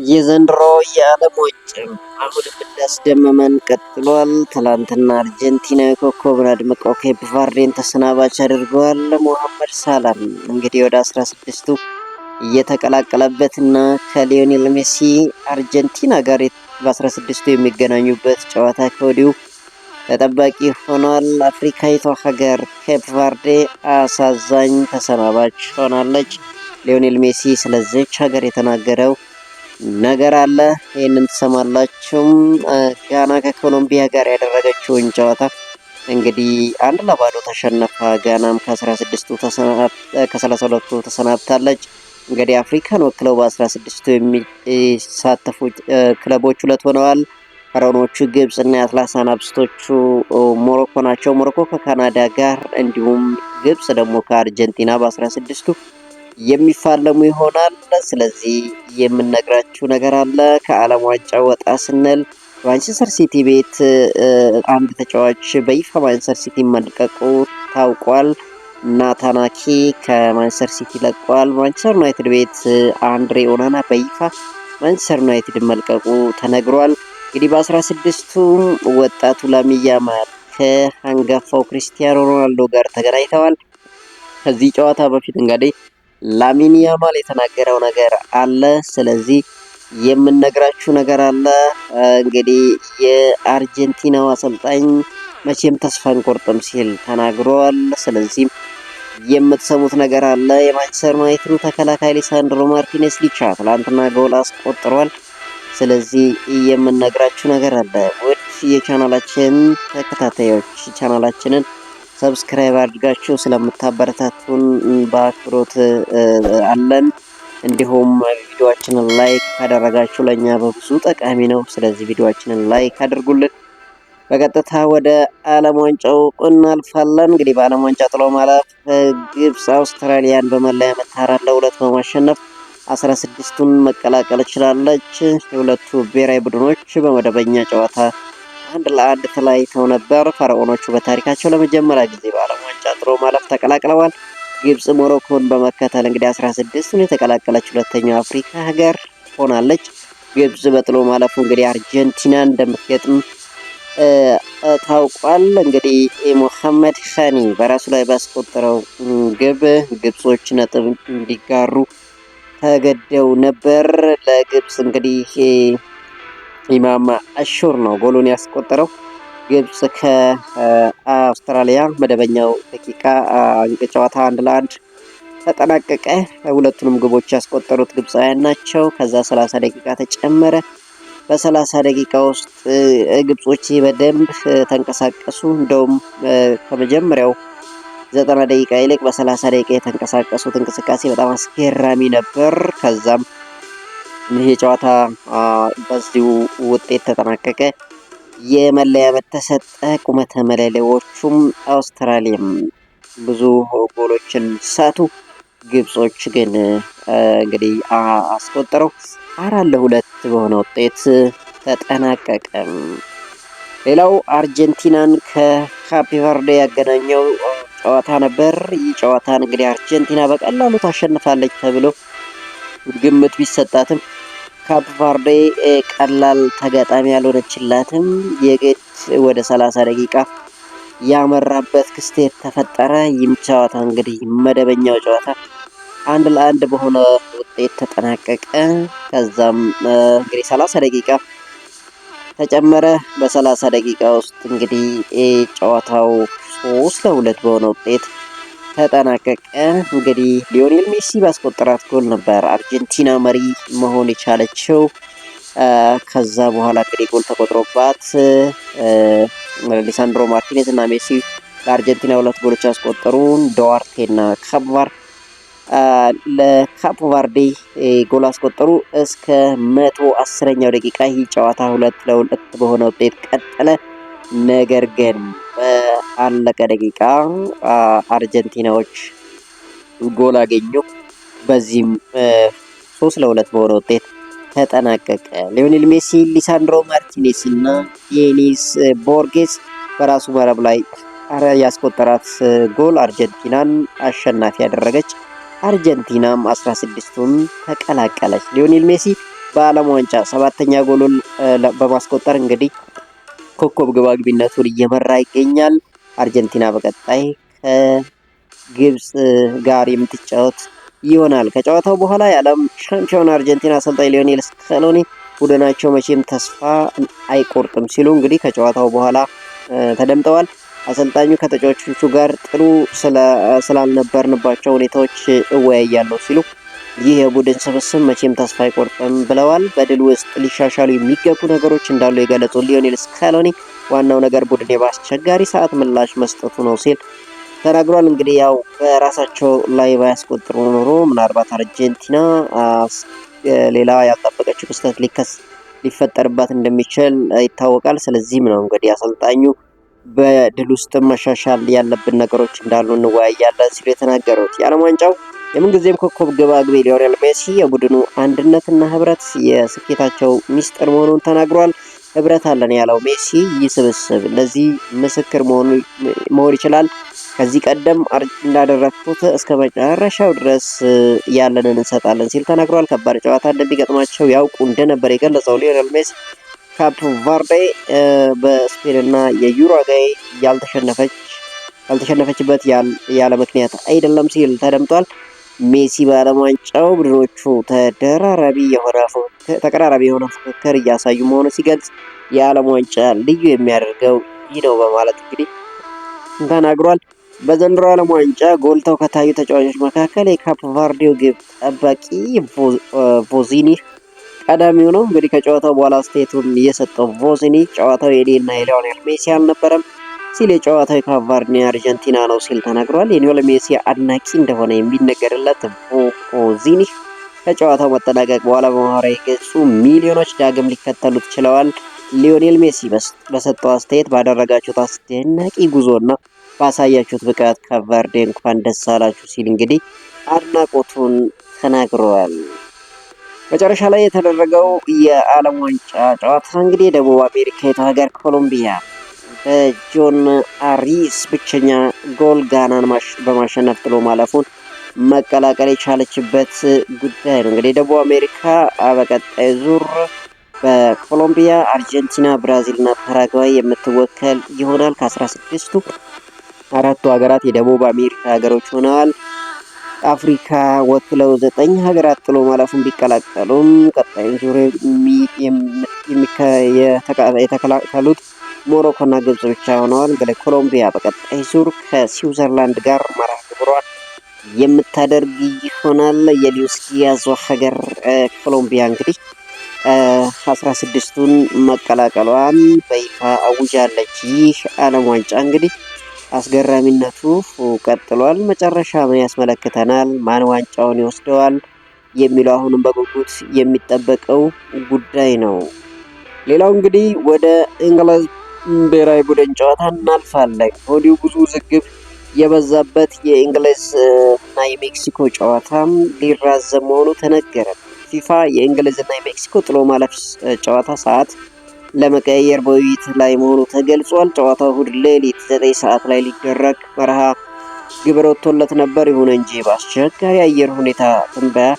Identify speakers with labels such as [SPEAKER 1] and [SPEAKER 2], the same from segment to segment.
[SPEAKER 1] የዘንድሮ የዓለም ዋንጫም አሁንም እንዳስደመመን ቀጥሏል። ትላንትና አርጀንቲና ኮከብን አድምቀው ኬፕ ቨርዴን ተሰናባች አድርገዋል። ሞሐመድ ሳላም እንግዲህ ወደ 16ቱ እየተቀላቀለበትና ከሊዮኔል ሜሲ አርጀንቲና ጋር በ16ቱ የሚገናኙበት ጨዋታ ከወዲሁ ተጠባቂ ሆኗል። አፍሪካዊቷ ሀገር ኬፕ ቨርዴ አሳዛኝ ተሰናባች ሆናለች። ሊዮኔል ሜሲ ስለዚች ሀገር የተናገረው ነገር አለ። ይህንን ትሰማላችሁ። ጋና ከኮሎምቢያ ጋር ያደረገችውን ጨዋታ እንግዲህ 1-0 ተሸነፈ። ጋናም ከ32ቱ ተሰናብታለች። እንግዲህ አፍሪካን ወክለው በ16ቱ የሚሳተፉ ክለቦች ሁለት ሆነዋል። ፈረኖቹ ግብጽ እና የአትላስ አናብስቶቹ ሞሮኮ ናቸው። ሞሮኮ ከካናዳ ጋር እንዲሁም ግብጽ ደግሞ ከአርጀንቲና በ16ቱ የሚፋለሙ ይሆናል። ስለዚህ የምነግራችሁ ነገር አለ። ከዓለም ዋንጫ ወጣ ስንል ማንቸስተር ሲቲ ቤት አንድ ተጫዋች በይፋ ማንቸስተር ሲቲ መልቀቁ ታውቋል። ናታን አኬ ከማንቸስተር ሲቲ ለቋል። ማንቸስተር ዩናይትድ ቤት አንድሬ ኦናና በይፋ ማንቸስተር ዩናይትድ መልቀቁ ተነግሯል። እንግዲህ በ16ቱ ወጣቱ ላሚን ያማል ከአንጋፋው ክሪስቲያኖ ሮናልዶ ጋር ተገናኝተዋል። ከዚህ ጨዋታ በፊት እንግዲህ ላሚን ያማል የተናገረው ነገር አለ። ስለዚህ የምነግራችሁ ነገር አለ። እንግዲህ የአርጀንቲናው አሰልጣኝ መቼም ተስፋ አንቆርጥም ሲል ተናግሯል። ስለዚህ የምትሰሙት ነገር አለ። የማንቸስተር ዩናይትዱ ተከላካይ ሊሳንድሮ ማርቲኔስ ሊቻ ትላንትና ጎል አስቆጥሯል። ስለዚህ የምነግራችሁ ነገር አለ። ውድ የቻናላችን ተከታታዮች ቻናላችንን ሰብስክራይብ አድርጋችሁ ስለምታበረታቱን በአክብሮት አለን። እንዲሁም ቪዲዮአችንን ላይክ ካደረጋችሁ ለኛ በብዙ ጠቃሚ ነው። ስለዚህ ቪዲዮአችንን ላይክ አድርጉልን። በቀጥታ ወደ ዓለም ዋንጫው እናልፋለን። እንግዲህ በዓለም ዋንጫ ጥሎ ማለፍ ግብጽ አውስትራሊያን በመለያ ምት 4-2 በማሸነፍ 16ቱን መቀላቀል ችላለች። የሁለቱ ብሔራዊ ቡድኖች በመደበኛ ጨዋታ 1-1 ተለያይተው ነበር። ፈርዖኖቹ በታሪካቸው ለመጀመሪያ ጊዜ በዓለም ዋንጫ ጥሎ ማለፍ ተቀላቅለዋል። ግብጽ ሞሮኮን በመከተል እንግዲህ 16ቱን የተቀላቀለች ሁለተኛው አፍሪካ ሀገር ሆናለች። ግብጽ በጥሎ ማለፉ እንግዲህ አርጀንቲና እንደምትገጥም ታውቋል። እንግዲህ ሙሐመድ ኻኒ በራሱ ላይ ባስቆጠረው ግብ ግብጾች ነጥብ እንዲጋሩ ተገደው ነበር። ለግብጽ እንግዲህ ኢማም አሹር ነው ጎሉን ያስቆጠረው። ግብጽ ከአውስትራሊያ መደበኛው ደቂቃ ጨዋታ 1-1 ተጠናቀቀ። ሁለቱንም ግቦች ያስቆጠሩት ግብፃውያን ናቸው። ከዛ 30 ደቂቃ ተጨመረ። በ30 ደቂቃ ውስጥ ግብጾች በደንብ ተንቀሳቀሱ። እንደውም ከመጀመሪያው 90 ደቂቃ ይልቅ በ30 ደቂቃ የተንቀሳቀሱት እንቅስቃሴ በጣም አስገራሚ ነበር። ከዛም ይህ ጨዋታ በዚሁ ውጤት ተጠናቀቀ። የመለያ ምት ተሰጠ። ቁመተ መለያዎቹም አውስትራሊያም ብዙ ጎሎችን ሳቱ። ግብጾች ግን እንግዲህ አስቆጠረው 4-2 በሆነ ውጤት ተጠናቀቀ። ሌላው አርጀንቲናን ከካፕ ቨርዴ ያገናኘው ጨዋታ ነበር። ይህ ጨዋታን እንግዲህ አርጀንቲና በቀላሉ ታሸንፋለች ተብሎ ግምት ቢሰጣትም ካፕ ቨርዴ ቀላል ተጋጣሚ ያልሆነችላትም የግድ ወደ 30 ደቂቃ ያመራበት ክስተት ተፈጠረ። ይህም ጨዋታ እንግዲህ መደበኛው ጨዋታ 1-1 በሆነ ውጤት ተጠናቀቀ። ከዛም እንግዲህ 30 ደቂቃ ተጨመረ። በ30 ደቂቃ ውስጥ እንግዲህ ጨዋታው 3-2 በሆነ ውጤት ተጠናቀቀ። እንግዲህ ሊዮኔል ሜሲ ባስቆጠራት ጎል ነበር አርጀንቲና መሪ መሆን የቻለችው። ከዛ በኋላ እንግዲህ ጎል ተቆጥሮባት ሊሳንድሮ ማርቲኔዝ እና ሜሲ ለአርጀንቲና 2 ጎሎች ያስቆጠሩ። ዱዋርቴና ካፕቫር ለካፕ ቨርዴ ጎል አስቆጠሩ። እስከ 110ኛው ደቂቃ ይህ ጨዋታ 2-2 በሆነ ውጤት ቀጠለ። ነገር ግን በአለቀ ደቂቃ አርጀንቲናዎች ጎል አገኙ። በዚህም 3-2 በሆነ ውጤት ተጠናቀቀ። ሊዮኔል ሜሲ፣ ሊሳንድሮ ማርቲኔስ እና ዴኒስ ቦርጌስ በራሱ መረብ ላይ ያስቆጠራት ጎል አርጀንቲናን አሸናፊ ያደረገች። አርጀንቲናም 16ቱን ተቀላቀለች። ሊዮኔል ሜሲ በዓለም ዋንጫ 7ኛ ጎሉን በማስቆጠር እንግዲህ ኮከብ ግብ አግቢነቱን እየመራ ይገኛል። አርጀንቲና በቀጣይ ከግብፅ ጋር የምትጫወት ይሆናል። ከጨዋታው በኋላ የዓለም ሻምፒዮን አርጀንቲና አሰልጣኝ ሊዮኔል ስካሎኒ ቡድናቸው መቼም ተስፋ አይቆርጥም ሲሉ እንግዲህ ከጨዋታው በኋላ ተደምጠዋል። አሰልጣኙ ከተጫዋቾቹ ጋር ጥሩ ስላልነበርንባቸው ሁኔታዎች እወያያለሁ ሲሉ ይህ የቡድን ስብስብ መቼም ተስፋ አይቆርጥም ብለዋል። በድል ውስጥ ሊሻሻሉ የሚገቡ ነገሮች እንዳሉ የገለጹ ሊዮኔል ስካሎኒ ዋናው ነገር ቡድን በአስቸጋሪ ሰዓት ምላሽ መስጠቱ ነው ሲል ተናግሯል። እንግዲህ ያው በራሳቸው ላይ ባያስቆጥሩ ኖሮ ምናልባት አርጀንቲና ሌላ ያልጠበቀችው ክስተት ሊፈጠርባት እንደሚችል ይታወቃል። ስለዚህም ነው እንግዲህ አሰልጣኙ በድል ውስጥ መሻሻል ያለብን ነገሮች እንዳሉ እንወያያለን ሲሉ የተናገሩት። የዓለም ዋንጫው የምንጊዜም ኮከብ ግብ አግቢ ሊዮኔል ሜሲ የቡድኑ አንድነትና ህብረት የስኬታቸው ሚስጥር መሆኑን ተናግሯል። ህብረት አለን ያለው ሜሲ ይህ ስብስብ ለዚህ ምስክር መሆን ይችላል። ከዚህ ቀደም እንዳደረግኩት እስከ መጨረሻው ድረስ ያለንን እንሰጣለን ሲል ተናግሯል። ከባድ ጨዋታ እንደሚገጥማቸው ያውቁ እንደነበር የገለጸው ሊዮኔል ሜሲ ካፕ ቨርዴ በስፔንና የዩሩጓይ ያልተሸነፈችበት ያለ ምክንያት አይደለም ሲል ተደምጧል። ሜሲ በዓለም ዋንጫው ቡድኖቹ ተቀራራቢ የሆነ ፉክክር እያሳዩ መሆኑ ሲገልጽ የዓለም ዋንጫ ልዩ የሚያደርገው ይህ ነው በማለት እንግዲህ ተናግሯል። በዘንድሮ ዓለም ዋንጫ ጎልተው ከታዩ ተጫዋቾች መካከል የካፕ ቨርዴው ግብ ጠባቂ ቮዚኒ ቀዳሚው ነው። እንግዲህ ከጨዋታው በኋላ አስተያየቱን የሰጠው ቮዚኒ ጨዋታው የኔና የሊዮኔል ሜሲ አልነበረም ሲል የጨዋታው የካፕ ቨርዴ አርጀንቲና ነው ሲል ተናግሯል። የሊዮኔል ሜሲ አድናቂ እንደሆነ የሚነገርለት ቮዚኒ ከጨዋታው መጠናቀቅ በኋላ በማህበራዊ ገጹ ሚሊዮኖች ዳግም ሊከተሉት ችለዋል። ሊዮኔል ሜሲ በሰጠው አስተያየት ባደረጋችሁት አስደናቂ ጉዞና ባሳያችሁት ብቃት ካፕ ቨርዴ እንኳን ደስ አላችሁ ሲል እንግዲህ አድናቆቱን ተናግረዋል። መጨረሻ ላይ የተደረገው የዓለም ዋንጫ ጨዋታ እንግዲህ የደቡብ አሜሪካዊቷ ሀገር ኮሎምቢያ በጆን አሪስ ብቸኛ ጎል ጋናን በማሸነፍ ጥሎ ማለፉን መቀላቀል የቻለችበት ጉዳይ ነው። እንግዲህ ደቡብ አሜሪካ በቀጣይ ዙር በኮሎምቢያ፣ አርጀንቲና፣ ብራዚል እና ፓራጓይ የምትወከል ይሆናል። ከ16ቱ አራቱ ሀገራት የደቡብ አሜሪካ ሀገሮች ሆነዋል። አፍሪካ ወክለው 9 ሀገራት ጥሎ ማለፉን ቢቀላቀሉም ቀጣዩን ዙር የተከላከሉት ሞሮኮና ግብጽ ብቻ ሆነዋል። እንግዲህ ኮሎምቢያ በቀጣይ ዙር ከስዊዘርላንድ ጋር መርሃ ግብሯን የምታደርግ ይሆናል። የሉዊስ ዲያዝ ሀገር ኮሎምቢያ እንግዲህ 16ቱን መቀላቀሏን በይፋ አውጃለች። ይህ ዓለም ዋንጫ እንግዲህ አስገራሚነቱ ቀጥሏል። መጨረሻ ምን ያስመለክተናል? ማን ዋንጫውን ይወስደዋል የሚለው አሁንም በጉጉት የሚጠበቀው ጉዳይ ነው። ሌላው እንግዲህ ወደ እንግሊዝ ብሔራዊ ቡድን ጨዋታ እናልፋለን። ከወዲሁ ብዙ ውዝግብ የበዛበት የእንግሊዝ እና የሜክሲኮ ጨዋታም ሊራዘም መሆኑ ተነገረ። ፊፋ የእንግሊዝ እና የሜክሲኮ ጥሎ ማለፍ ጨዋታ ሰዓት ለመቀየር በውይይት ላይ መሆኑ ተገልጿል። ጨዋታው እሁድ ሌሊት 9 ሰዓት ላይ ሊደረግ መርሃ ግብር ወጥቶለት ነበር። ይሁን እንጂ በአስቸጋሪ አየር ሁኔታ ትንበያ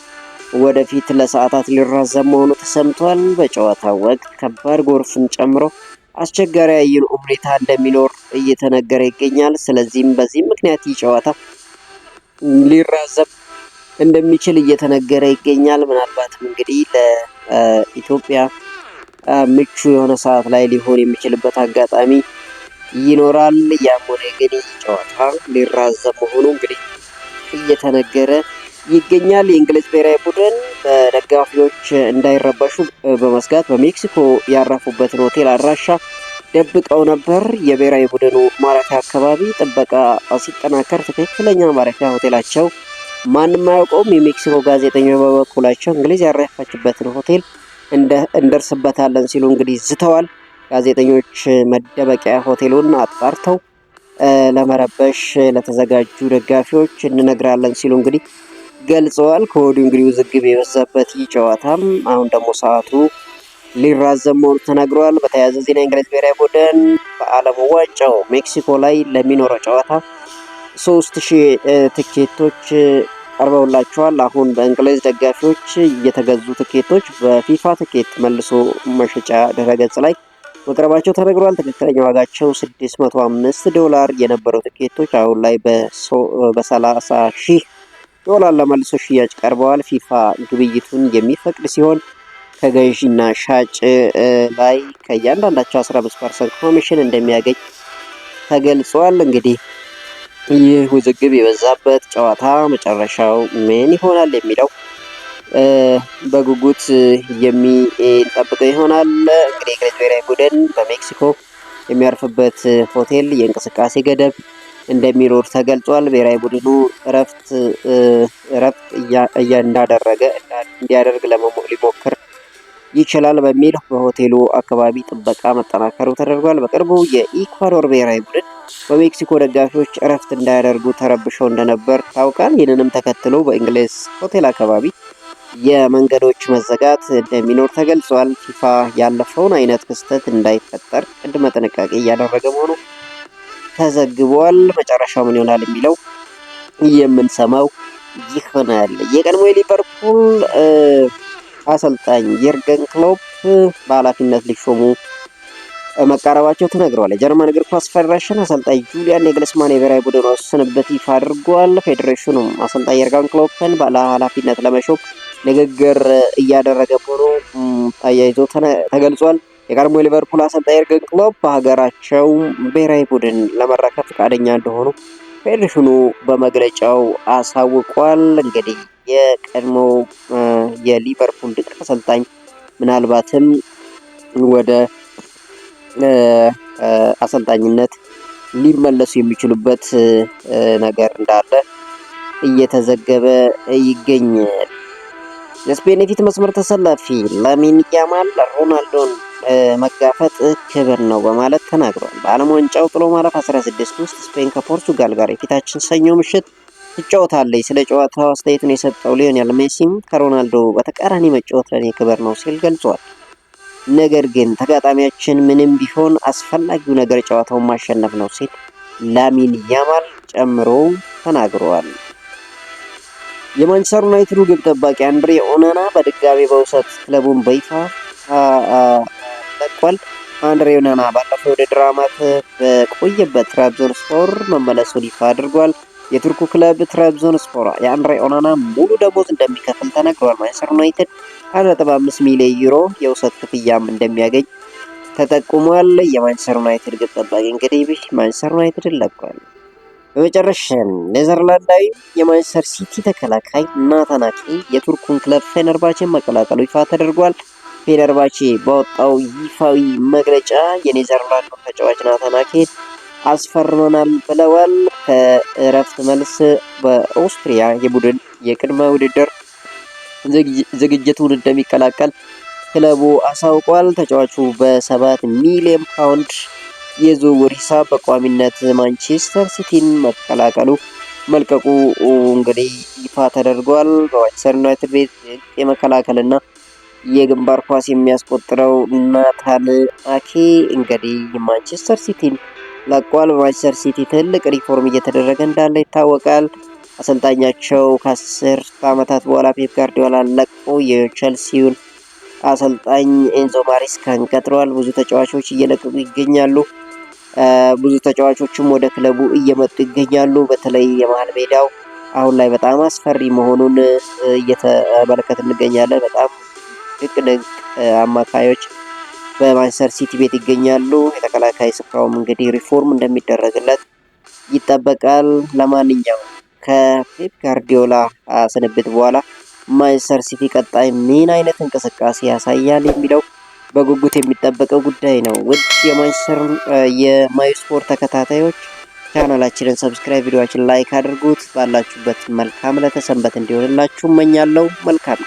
[SPEAKER 1] ወደፊት ለሰዓታት ሊራዘም መሆኑ ተሰምቷል። በጨዋታው ወቅት ከባድ ጎርፍን ጨምሮ አስቸጋሪ አየር ሁኔታ እንደሚኖር እየተነገረ ይገኛል። ስለዚህም በዚህ ምክንያት ይህ ጨዋታ ሊራዘም እንደሚችል እየተነገረ ይገኛል። ምናልባትም እንግዲህ ለኢትዮጵያ ምቹ የሆነ ሰዓት ላይ ሊሆን የሚችልበት አጋጣሚ ይኖራል። ያም ሆነ ግን ይህ ጨዋታ ሊራዘም መሆኑ እንግዲህ እየተነገረ ይገኛል። የእንግሊዝ ብሔራዊ ቡድን በደጋፊዎች እንዳይረበሹ በመስጋት በሜክሲኮ ያረፉበትን ሆቴል አድራሻ ደብቀው ነበር። የብሔራዊ ቡድኑ ማረፊያ አካባቢ ጥበቃ ሲጠናከር ትክክለኛ ማረፊያ ሆቴላቸው ማንም አያውቀውም። የሜክሲኮ ጋዜጠኞች በበኩላቸው እንግሊዝ ያረፈችበትን ሆቴል እንደርስበታለን ሲሉ እንግዲህ ዝተዋል። ጋዜጠኞች መደበቂያ ሆቴሉን አጣርተው ለመረበሽ ለተዘጋጁ ደጋፊዎች እንነግራለን ሲሉ እንግዲህ ገልጸዋል። ከወዲሁ እንግዲህ ውዝግብ የበዛበት ይህ ጨዋታም አሁን ደግሞ ሰዓቱ ሊራዘም መሆኑ ተነግሯል። በተያያዘ ዜና የእንግሊዝ ብሔራዊ ቡድን በዓለም ዋንጫው ሜክሲኮ ላይ ለሚኖረው ጨዋታ 3000 ትኬቶች ቀርበውላቸዋል። አሁን በእንግሊዝ ደጋፊዎች የተገዙ ትኬቶች በፊፋ ትኬት መልሶ መሸጫ ድረገጽ ላይ መቅረባቸው ተነግሯል። ትክክለኛ ዋጋቸው $605 የነበሩ ትኬቶች አሁን ላይ በ30,000 ለመልሶ ሽያጭ ቀርበዋል። ፊፋ ግብይቱን የሚፈቅድ ሲሆን ከገዢና ሻጭ ላይ ከእያንዳንዳቸው 15% ኮሚሽን እንደሚያገኝ ተገልጿል። እንግዲህ ይህ ውዝግብ የበዛበት ጨዋታ መጨረሻው ምን ይሆናል የሚለው በጉጉት የሚጠብቀው ይሆናል። እንግዲህ የእንግሊዝ ብሔራዊ ቡድን በሜክሲኮ የሚያርፍበት ሆቴል የእንቅስቃሴ ገደብ እንደሚኖር ተገልጿል። ብሔራዊ ቡድኑ እረፍት እንዲያደርግ ሊሞክር ይችላል በሚል በሆቴሉ አካባቢ ጥበቃ መጠናከሩ ተደርጓል። በቅርቡ የኢኳዶር ብሔራዊ ቡድን በሜክሲኮ ደጋፊዎች እረፍት እንዳያደርጉ ተረብሸው እንደነበር ታውቃል። ይህንንም ተከትሎ በእንግሊዝ ሆቴል አካባቢ የመንገዶች መዘጋት እንደሚኖር ተገልጿል። ፊፋ ያለፈውን አይነት ክስተት እንዳይፈጠር ቅድመ ጥንቃቄ እያደረገ መሆኑ ተዘግቧል። መጨረሻው ምን ይሆናል የሚለው የምንሰማው ይሆናል። የቀድሞ የሊቨርፑል አሰልጣኝ የርገን ክሎፕ በኃላፊነት ሊሾሙ መቃረባቸው ተነግሯል። የጀርመን እግር ኳስ ፌዴሬሽን አሰልጣኝ ጁሊያን ናግልስማን የብሔራዊ ቡድን ስንብት ይፋ አድርጓል። ፌዴሬሽኑም አሰልጣኝ የርገን ክሎፕን በኃላፊነት ለመሾም ንግግር እያደረገ መሆኑ አያይዞ ተገልጿል። የቀድሞ የሊቨርፑል አሰልጣኝ የርገን ክሎፕ በሀገራቸው ብሔራዊ ቡድን ለመረከብ ፈቃደኛ እንደሆኑ ፌዴሬሽኑ በመግለጫው አሳውቋል። እንግዲህ የቀድሞ የሊቨርፑል ድንቅ አሰልጣኝ ምናልባትም ወደ አሰልጣኝነት ሊመለሱ የሚችሉበት ነገር እንዳለ እየተዘገበ ይገኛል። የስፔን የፊት መስመር ተሰላፊ ላሚን ያማል ሮናልዶን መጋፈጥ ክብር ነው በማለት ተናግሯል። በዓለም ዋንጫው ጥሎ ማለፍ 16 ውስጥ ስፔን ከፖርቱጋል ጋር የፊታችን ሰኞ ምሽት ትጫወታለች። ስለ ጨዋታው አስተያየቱን የሰጠው ሊዮኔል ሜሲም ከሮናልዶ በተቃራኒ መጫወት ለኔ ክብር ነው ሲል ገልጿል። ነገር ግን ተጋጣሚያችን ምንም ቢሆን አስፈላጊው ነገር ጨዋታውን ማሸነፍ ነው ሲል ላሚን ያማል ጨምሮ ተናግሯል። የማንቸስተር ዩናይትዱ ግብ ጠባቂ አንድሬ ኦናና በድጋሚ በውሰት ክለቡን በይፋ ለቋል። አንድሬ ኦናና ባለፈው የውድድር ዓመት በቆየበት ትራብዞንስፖር መመለሱን ይፋ አድርጓል። የቱርኩ ክለብ ትራብዞንስፖር የአንድሬ ኦናና ሙሉ ደሞዝ እንደሚከፍል ተነግሯል። ማንቸስተር ዩናይትድ 1.5 ሚሊዮን ዩሮ የውሰት ክፍያም እንደሚያገኝ ተጠቁሟል። የማንቸስተር ዩናይትድ ግብ ጠባቂ እንግዲህ ማንቸስተር ዩናይትድን ለቋል። በመጨረሻም ኔዘርላንዳዊ የማንቸስተር ሲቲ ተከላካይ ናታን አኬ የቱርኩን ክለብ ፌነርባቼን መቀላቀሉ ይፋ ተደርጓል። ፌነርባቼ ባወጣው ይፋዊ መግለጫ የኔዘርላንዱ ተጫዋች ናታን አኬን አስፈርመናል ብለዋል። ከእረፍት መልስ በኦስትሪያ የቡድን የቅድመ ውድድር ዝግጅቱን እንደሚቀላቀል ክለቡ አሳውቋል። ተጫዋቹ በ7 ሚሊዮን ፓውንድ የዝውውር ሂሳብ በቋሚነት ማንቸስተር ሲቲን መልቀቁ እንግዲህ ይፋ ተደርጓል። በማንቸስተር ዩናይትድ ቤት የመከላከልና የግንባር ኳስ የሚያስቆጥረው ናታን አኬ እንግዲህ ማንቸስተር ሲቲን ለቋል። በማንቸስተር ሲቲ ትልቅ ሪፎርም እየተደረገ እንዳለ ይታወቃል። አሰልጣኛቸው ከ10 ዓመታት በኋላ ፔፕ ጋርዲዮላ ለቆ የቼልሲውን አሰልጣኝ ኤንዞ ማሪስካን ቀጥሯል። ብዙ ተጫዋቾች እየለቀቁ ይገኛሉ። ብዙ ተጫዋቾችም ወደ ክለቡ እየመጡ ይገኛሉ። በተለይ የመሃል ሜዳው አሁን ላይ በጣም አስፈሪ መሆኑን እየተመለከት እንገኛለን። በጣም ድንቅ አማካዮች በማንቸስተር ሲቲ ቤት ይገኛሉ። የተከላካይ ስፍራውም እንግዲህ ሪፎርም እንደሚደረግለት ይጠበቃል። ለማንኛውም ከፔፕ ጋርዲዮላ ስንብት በኋላ ማንቸስተር ሲቲ ቀጣይ ምን አይነት እንቅስቃሴ ያሳያል የሚለው በጉጉት የሚጠበቀው ጉዳይ ነው። ውድ የማይ ስፖርት ተከታታዮች ቻናላችንን ሰብስክራይብ፣ ቪዲዮአችንን ላይክ አድርጉት። ባላችሁበት መልካም ለተሰንበት እንዲሆንላችሁ እመኛለሁ። መልካም